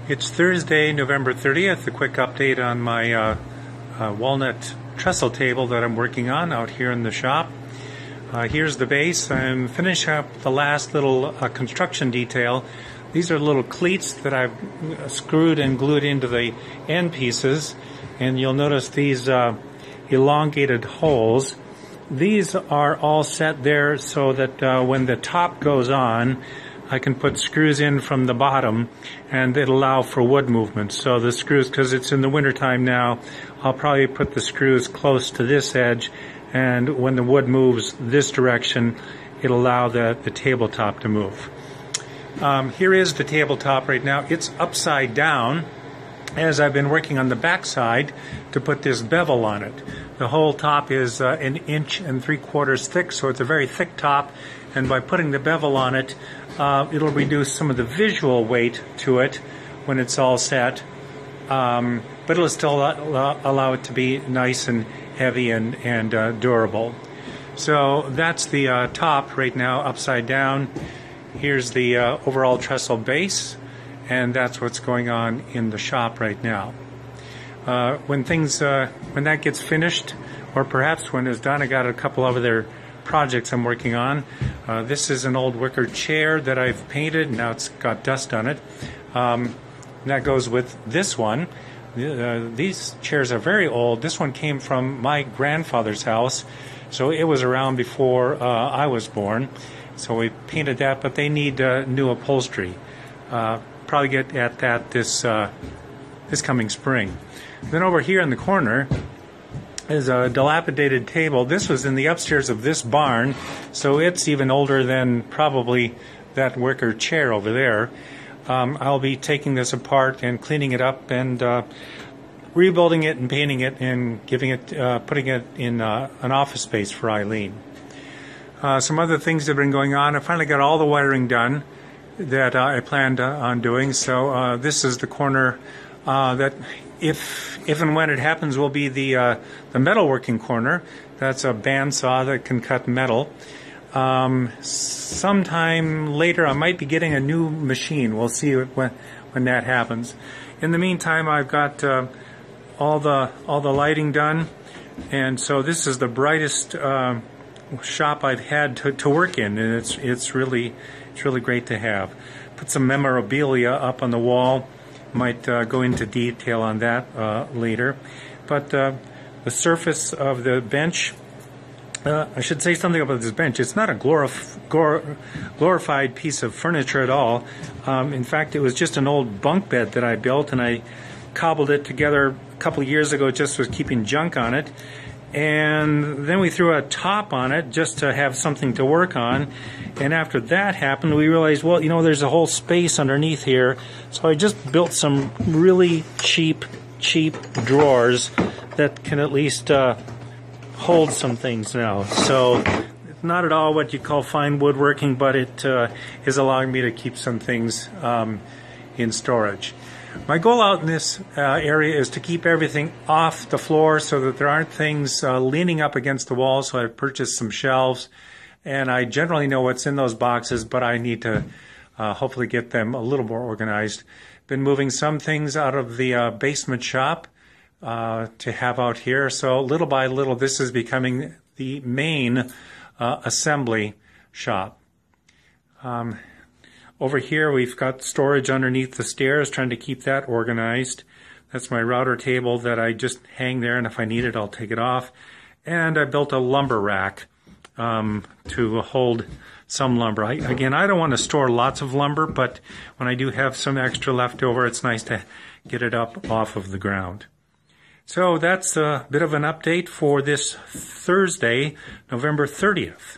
It's Thursday, November 30th. A quick update on my Walnut Trestle table that I'm working on out here in the shop. Here's the base. I'm finishing up the last little construction detail. These are little cleats that I've screwed and glued into the end pieces, and you'll notice these elongated holes. These are all set there so that when the top goes on, I can put screws in from the bottom and it'll allow for wood movement. So the screws, because it's in the wintertime now, I'll probably put the screws close to this edge, and when the wood moves this direction, it'll allow the tabletop to move. Here is the tabletop right now. It's upside down, as I've been working on the back side to put this bevel on it. The whole top is 1 3/4 inches thick, so it's a very thick top, and by putting the bevel on it, it'll reduce some of the visual weight to it when it's all set, but it'll still allow it to be nice and heavy and durable. So that's the top right now, upside down. Here's the overall trestle base, and that's what's going on in the shop right now. When that gets finished, or perhaps when it's done, I got a couple of other projects I'm working on. This is an old wicker chair that I've painted. Now it's got dust on it. That goes with this one. These chairs are very old. This one came from my grandfather's house, so it was around before I was born. So we painted that, but they need new upholstery. Probably get at that this coming spring. Then over here in the corner is a dilapidated table. This was in the upstairs of this barn, so it's even older than probably that wicker chair over there. I'll be taking this apart and cleaning it up and rebuilding it and painting it and putting it in an office space for Eileen. Some other things have been going on. I finally got all the wiring done that I planned on doing. So this is the corner that, if and when it happens, will be the metalworking corner. That's a bandsaw that can cut metal. Sometime later, I might be getting a new machine. We'll see when that happens. In the meantime, I've got all the lighting done, and so this is the brightest shop I've had to work in, and it's really great to have. Put some memorabilia up on the wall. Might go into detail on that later. But the surface of the bench, I should say something about this bench. It's not a glorified piece of furniture at all. In fact, it was just an old bunk bed that I built, and I cobbled it together a couple of years ago just with keeping junk on it. And then we threw a top on it just to have something to work on. And after that happened, we realized, well, there's a whole space underneath here. So I just built some really cheap drawers that can at least hold some things now. So it's not at all what you call fine woodworking, but it is allowing me to keep some things in storage. My goal out in this area is to keep everything off the floor so that there aren't things leaning up against the wall. So I've purchased some shelves, and I generally know what's in those boxes, but I need to hopefully get them a little more organized. Been moving some things out of the basement shop to have out here. So little by little, this is becoming the main assembly shop. Over here, we've got storage underneath the stairs, trying to keep that organized. That's my router table that I just hang there, and if I need it, I'll take it off. And I built a lumber rack to hold some lumber. Again, I don't want to store lots of lumber, but when I do have some extra left over, it's nice to get it up off of the ground. So that's a bit of an update for this Thursday, November 30th.